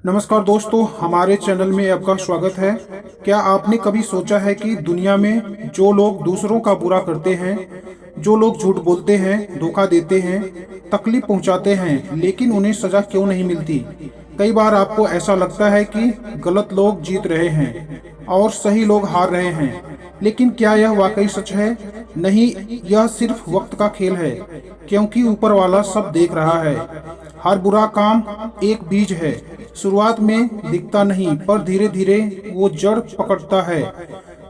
नमस्कार दोस्तों, हमारे चैनल में आपका स्वागत है। क्या आपने कभी सोचा है कि दुनिया में जो लोग दूसरों का बुरा करते हैं, जो लोग झूठ बोलते हैं, धोखा देते हैं, तकलीफ पहुंचाते हैं, लेकिन उन्हें सजा क्यों नहीं मिलती? कई बार आपको ऐसा लगता है कि गलत लोग जीत रहे हैं और सही लोग हार रहे हैं, लेकिन क्या यह वाकई सच है? नहीं, यह सिर्फ वक्त का खेल है, क्योंकि ऊपर वाला सब देख रहा है। हर बुरा काम एक बीज है। शुरुआत में दिखता नहीं, पर धीरे धीरे वो जड़ पकड़ता है।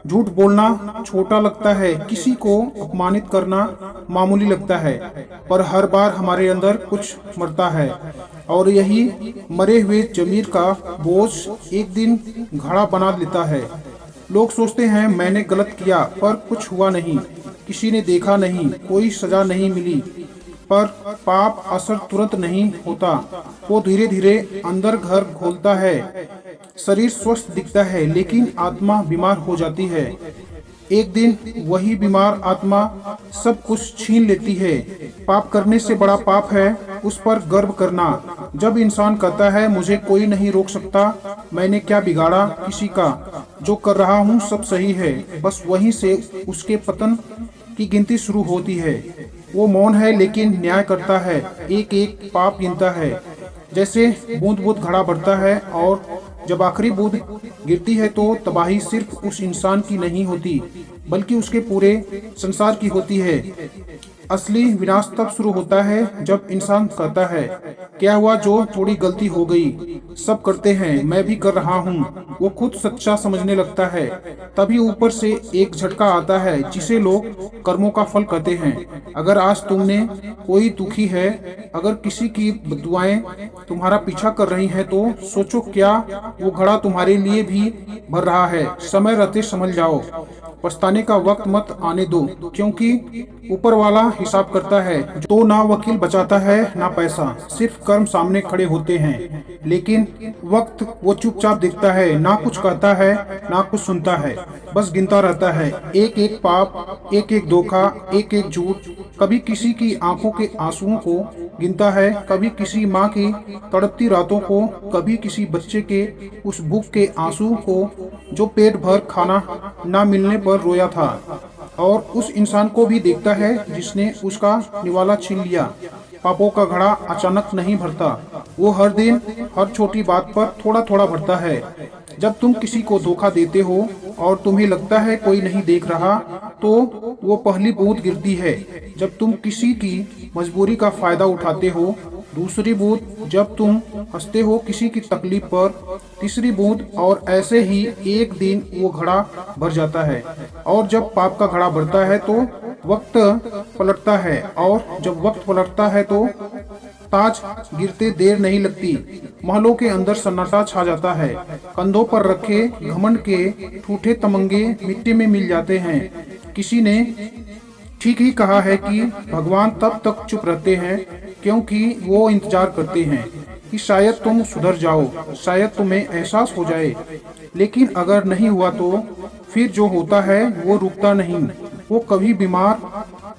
झूठ बोलना छोटा लगता है, किसी को अपमानित करना मामूली लगता है, पर हर बार हमारे अंदर कुछ मरता है और यही मरे हुए जमीर का बोझ एक दिन घड़ा बना लेता है। लोग सोचते हैं मैंने गलत किया, पर कुछ हुआ नहीं, किसी ने देखा नहीं, कोई सजा नहीं मिली। पर पाप असर तुरंत नहीं होता, वो धीरे धीरे अंदर घर खोलता है। शरीर स्वस्थ दिखता है, लेकिन आत्मा बीमार हो जाती है। एक दिन वही बीमार आत्मा सब कुछ छीन लेती है। पाप करने से बड़ा पाप है उस पर गर्व करना। जब इंसान कहता है मुझे कोई नहीं रोक सकता, मैंने क्या बिगाड़ा किसी का, जो कर रहा हूँ सब सही है, बस वहीं से उसके पतन की गिनती शुरू होती है। वो मौन है लेकिन न्याय करता है, एक एक पाप गिनता है। जैसे बूंद बूंद घड़ा बढ़ता है और जब आखिरी बूंद गिरती है तो तबाही सिर्फ उस इंसान की नहीं होती, बल्कि उसके पूरे संसार की होती है। असली विनाश तब शुरू होता है जब इंसान कहता है क्या हुआ, जो थोड़ी गलती हो गई, सब करते हैं, मैं भी कर रहा हूँ। वो खुद सच्चा समझने लगता है। तभी ऊपर से एक झटका आता है जिसे लोग कर्मों का फल कहते हैं। अगर आज तुमने कोई दुखी है, अगर किसी की दुआएं तुम्हारा पीछा कर रही हैं, तो सोचो क्या वो घड़ा तुम्हारे लिए भी भर रहा है। समय रहते समझ जाओ, पछताने का वक्त मत आने दो, क्योंकि ऊपर वाला हिसाब करता है। तो ना वकील बचाता है ना पैसा, सिर्फ कर्म सामने खड़े होते हैं। लेकिन वक्त वो चुपचाप दिखता है, ना कुछ कहता है ना कुछ सुनता है, बस गिनता रहता है। एक एक पाप, एक एक धोखा, एक एक झूठ। कभी किसी की आंखों के आंसुओं को गिनता है, कभी किसी माँ की तड़पती रातों को, कभी किसी बच्चे के उस भूख के आंसू को जो पेट भर खाना ना मिलने पर रोया था। और उस इंसान को भी देखता है जिसने उसका निवाला छीन लिया। पापों का घड़ा अचानक नहीं भरता, वो हर दिन हर छोटी बात पर थोड़ा थोड़ा भरता है। जब तुम किसी को धोखा देते हो और तुम्हें लगता है कोई नहीं देख रहा, तो वो पहली बूंद गिरती है। जब तुम किसी की मजबूरी का फायदा उठाते हो, दूसरी बूंद जब तुम हंसते हो किसी की तकलीफ पर, तीसरी बूंद, और ऐसे ही एक दिन वो घड़ा भर जाता है। और जब पाप का घड़ा भरता है तो वक्त पलटता है, और जब वक्त पलटता है तो ताज गिरते देर नहीं लगती। महलों के अंदर सन्नाटा छा जाता है। कंधों पर रखे घमंड के ठूठे तमंगे मिट्टी में मिल जाते हैं। किसी ने ठीक ही कहा है कि भगवान तब तक चुप रहते हैं क्योंकि वो इंतजार करते हैं कि शायद तुम सुधर जाओ, शायद तुम्हें एहसास हो जाए। लेकिन अगर नहीं हुआ तो फिर जो होता है वो रुकता नहीं। वो कभी बीमार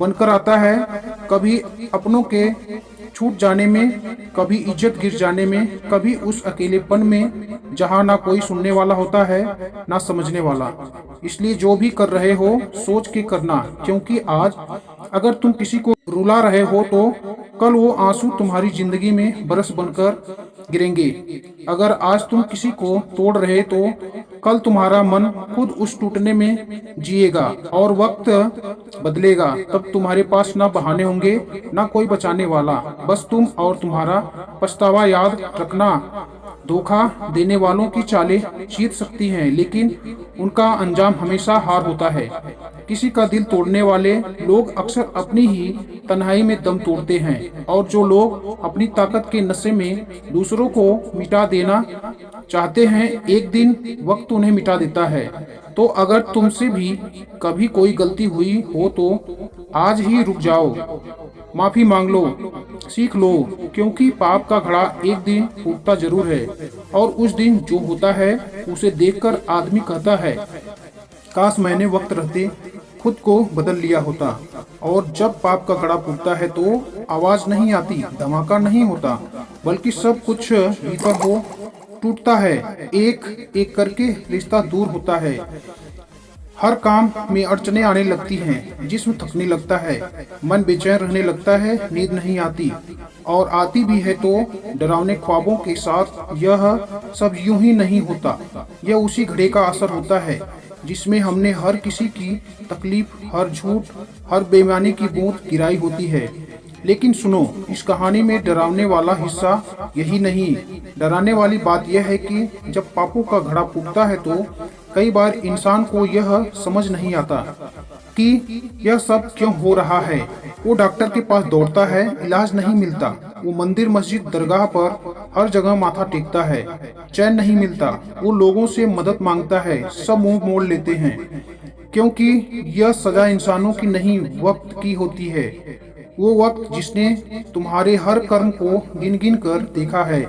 बनकर आता है, कभी अपनों के छूट जाने में, कभी इज्जत गिर जाने में, कभी उस अकेलेपन में जहाँ ना कोई सुनने वाला होता है ना समझने वाला। इसलिए जो भी कर रहे हो सोच के करना, क्योंकि आज अगर तुम किसी को रुला रहे हो तो कल वो आंसू तुम्हारी जिंदगी में बरस बनकर गिरेंगे। अगर आज तुम किसी को तोड़ रहे तो कल तुम्हारा मन खुद उस टूटने में जिएगा और वक्त बदलेगा। तब तुम्हारे पास ना बहाने होंगे ना कोई बचाने वाला, बस तुम और तुम्हारा पछतावा। याद रखना, धोखा देने वालों की चालें जीत सकती हैं, लेकिन उनका अंजाम हमेशा हार होता है। किसी का दिल तोड़ने वाले लोग अक्सर अपनी ही तन्हाई में दम तोड़ते हैं, और जो लोग अपनी ताकत के नशे में दूसरों को मिटा देना चाहते हैं, एक दिन वक्त उन्हें मिटा देता है। तो अगर तुमसे भी कभी कोई गलती हुई हो तो आज ही रुक जाओ, माफी मांग लो, सीख लो, क्योंकि पाप का घड़ा एक दिन फूटता जरूर है। और उस दिन जो होता है उसे देखकर आदमी कहता है काश मैंने वक्त रहते खुद को बदल लिया होता। और जब पाप का घड़ा फूटता है तो आवाज नहीं आती, धमाका नहीं होता, बल्कि सब कुछ भीतर हो टूटता है, एक एक करके रिश्ता दूर होता है। हर काम में अड़चने आने लगती हैं, जिस्म थकने लगता है, मन बेचैन रहने लगता है, नींद नहीं आती, और आती भी है तो डरावने ख्वाबों के साथ। यह सब यूं ही नहीं होता, यह उसी घड़े का असर होता है जिसमें हमने हर किसी की तकलीफ, हर झूठ, हर बेईमानी की बूंद गिराई होती है। लेकिन सुनो, इस कहानी में डरावने वाला हिस्सा यही नहीं। डराने वाली बात यह है कि जब पापों का घड़ा फूटता है तो कई बार इंसान को यह समझ नहीं आता कि यह सब क्यों हो रहा है। वो डॉक्टर के पास दौड़ता है, इलाज नहीं मिलता। वो मंदिर, मस्जिद, दरगाह पर हर जगह माथा टेकता है, चैन नहीं मिलता। वो लोगों से मदद मांगता है, सब मुंह मोड़ लेते हैं, क्योंकि यह सजा इंसानों की नहीं, वक्त की होती है। वो वक्त जिसने तुम्हारे हर कर्म को गिन गिन कर देखा है।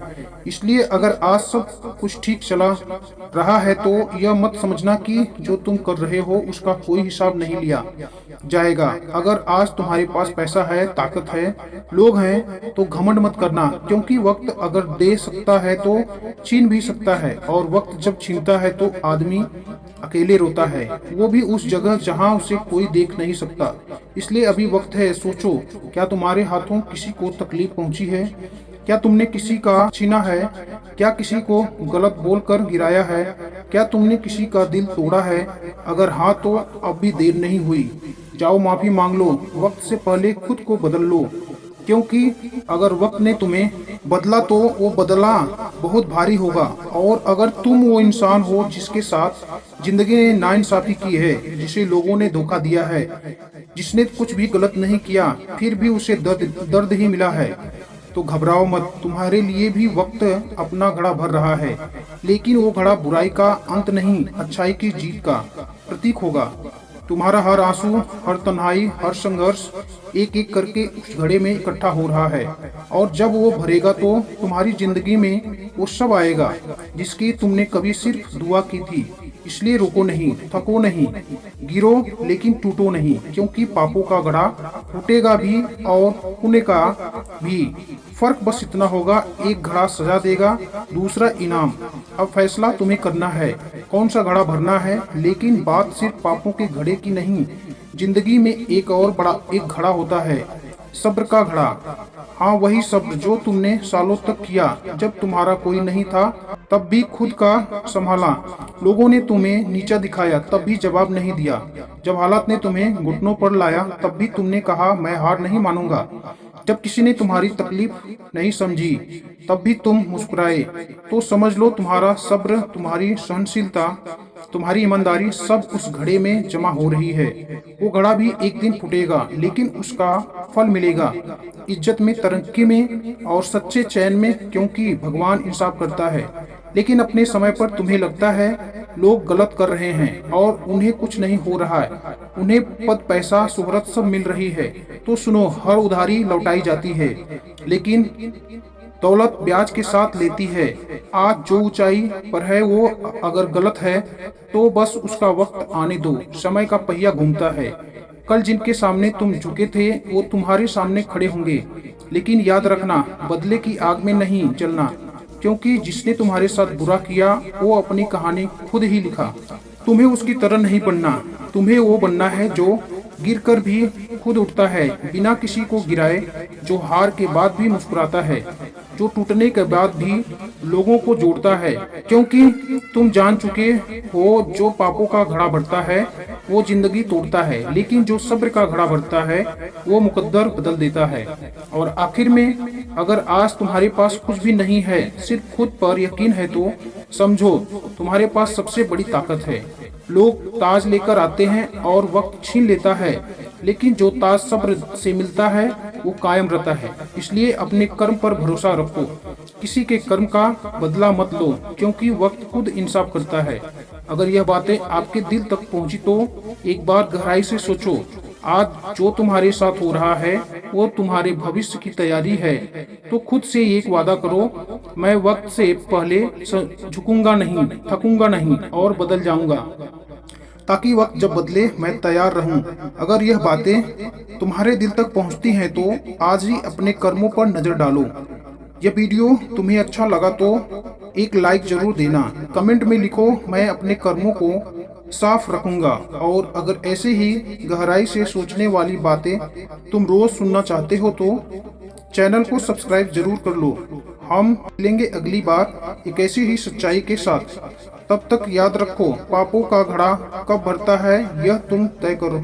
इसलिए अगर आज सब कुछ ठीक चला रहा है तो यह मत समझना कि जो तुम कर रहे हो उसका कोई हिसाब नहीं लिया जाएगा। अगर आज तुम्हारे पास पैसा है, ताकत है, लोग हैं, तो घमंड मत करना, क्योंकि वक्त अगर दे सकता है तो छीन भी सकता है, और वक्त जब छीनता है तो आदमी अकेले रोता है, वो भी उस जगह जहां उसे कोई देख नहीं सकता। इसलिए अभी वक्त है, सोचो, क्या तुम्हारे हाथों किसी को तकलीफ पहुंची है? क्या तुमने किसी का छीना है? क्या किसी को गलत बोलकर गिराया है? क्या तुमने किसी का दिल तोड़ा है? अगर हाँ तो अब भी देर नहीं हुई, जाओ माफी मांग लो। वक्त से पहले खुद को बदल लो, क्योंकि अगर वक्त ने तुम्हें बदला तो वो बदला बहुत भारी होगा। और अगर तुम वो इंसान हो जिसके साथ जिंदगी ने नाइंसाफी की है, जिसे लोगों ने धोखा दिया है, जिसने कुछ भी गलत नहीं किया फिर भी उसे दर्द ही मिला है, तो घबराओ मत। तुम्हारे लिए भी वक्त अपना घड़ा भर रहा है, लेकिन वो घड़ा बुराई का अंत नहीं, अच्छाई की जीत का प्रतीक होगा। तुम्हारा हर आंसू, हर तन्हाई, हर संघर्ष एक एक करके उस घड़े में इकट्ठा हो रहा है, और जब वो भरेगा तो तुम्हारी जिंदगी में वो सब आएगा जिसकी तुमने कभी सिर्फ दुआ की थी। इसलिए रुको नहीं, थको नहीं, गिरो लेकिन टूटो नहीं, क्योंकि पापों का घड़ा फूटेगा भी और पुण्य का भी। फर्क बस इतना होगा, एक घड़ा सजा देगा, दूसरा इनाम। अब फैसला तुम्हें करना है कौन सा घड़ा भरना है। लेकिन बात सिर्फ पापों के घड़े की नहीं, जिंदगी में एक और बड़ा एक घड़ा होता है, सब्र का घड़ा। हाँ, वही सब्र जो तुमने सालों तक किया, जब तुम्हारा कोई नहीं था तब भी खुद का संभाला, लोगों ने तुम्हें नीचा दिखाया तब भी जवाब नहीं दिया, जब हालात ने तुम्हें घुटनों पर लाया तब भी तुमने कहा मैं हार नहीं मानूंगा, जब किसी ने तुम्हारी तकलीफ नहीं समझी तब भी तुम मुस्कुराए। तो समझ लो, तुम्हारा सब्र, तुम्हारी सहनशीलता, तुम्हारी ईमानदारी सब उस घड़े में जमा हो रही है। वो घड़ा भी एक दिन फूटेगा, लेकिन उसका फल मिलेगा इज्जत में, तरक्की में और सच्चे चैन में, क्योंकि भगवान इंसाफ करता है। लेकिन अपने समय पर तुम्हें लगता है लोग गलत कर रहे हैं और उन्हें कुछ नहीं हो रहा है, उन्हें पद, पैसा, शोहरत सब मिल रही है, तो सुनो, हर उधारी लौटाई जाती है, लेकिन दौलत ब्याज के साथ लेती है। आज जो ऊंचाई पर है वो अगर गलत है तो बस उसका वक्त आने दो, समय का पहिया घूमता है। कल जिनके सामने तुम झुके थे वो तुम्हारे सामने खड़े होंगे, लेकिन याद रखना, बदले की आग में नहीं जलना, क्योंकि जिसने तुम्हारे साथ बुरा किया वो अपनी कहानी खुद ही लिखा। तुम्हें उसकी तरह नहीं बनना, तुम्हें वो बनना है जो गिरकर भी खुद उठता है, बिना किसी को गिराए, जो हार के बाद भी मुस्कुराता है, जो टूटने के बाद भी लोगों को जोड़ता है। क्योंकि तुम जान चुके हो, जो पापों का घड़ा भरता है वो जिंदगी तोड़ता है, लेकिन जो सब्र का घड़ा भरता है वो मुकद्दर बदल देता है। और आखिर में, अगर आज तुम्हारे पास कुछ भी नहीं है, सिर्फ खुद पर यकीन है, तो समझो तुम्हारे पास सबसे बड़ी ताकत है। लोग ताज लेकर आते हैं और वक्त छीन लेता है, लेकिन जो ताज सब्र से मिलता है वो कायम रहता है। इसलिए अपने कर्म पर भरोसा रखो, किसी के कर्म का बदला मत लो, क्योंकि वक्त खुद इंसाफ करता है। अगर यह बातें आपके दिल तक पहुंची तो एक बार गहराई से सोचो, आज जो तुम्हारे साथ हो रहा है वो तुम्हारे भविष्य की तैयारी है। तो खुद से एक वादा करो, मैं वक्त से पहले झुकूंगा नहीं, थकूंगा नहीं और बदल जाऊंगा, ताकि वक्त जब बदले मैं तैयार रहूं। अगर यह बातें तुम्हारे दिल तक पहुंचती हैं तो आज ही अपने कर्मों पर नजर डालो। यह वीडियो तुम्हें अच्छा लगा तो एक लाइक जरूर देना। कमेंट में लिखो, मैं अपने कर्मों को साफ रखूंगा। और अगर ऐसे ही गहराई से सोचने वाली बातें तुम रोज सुनना चाहते हो तो चैनल को सब्सक्राइब जरूर कर लो। हम मिलेंगे अगली बार एक ऐसी ही सच्चाई के साथ। तब तक याद रखो, पापों का घड़ा कब भरता है यह तुम तय करो।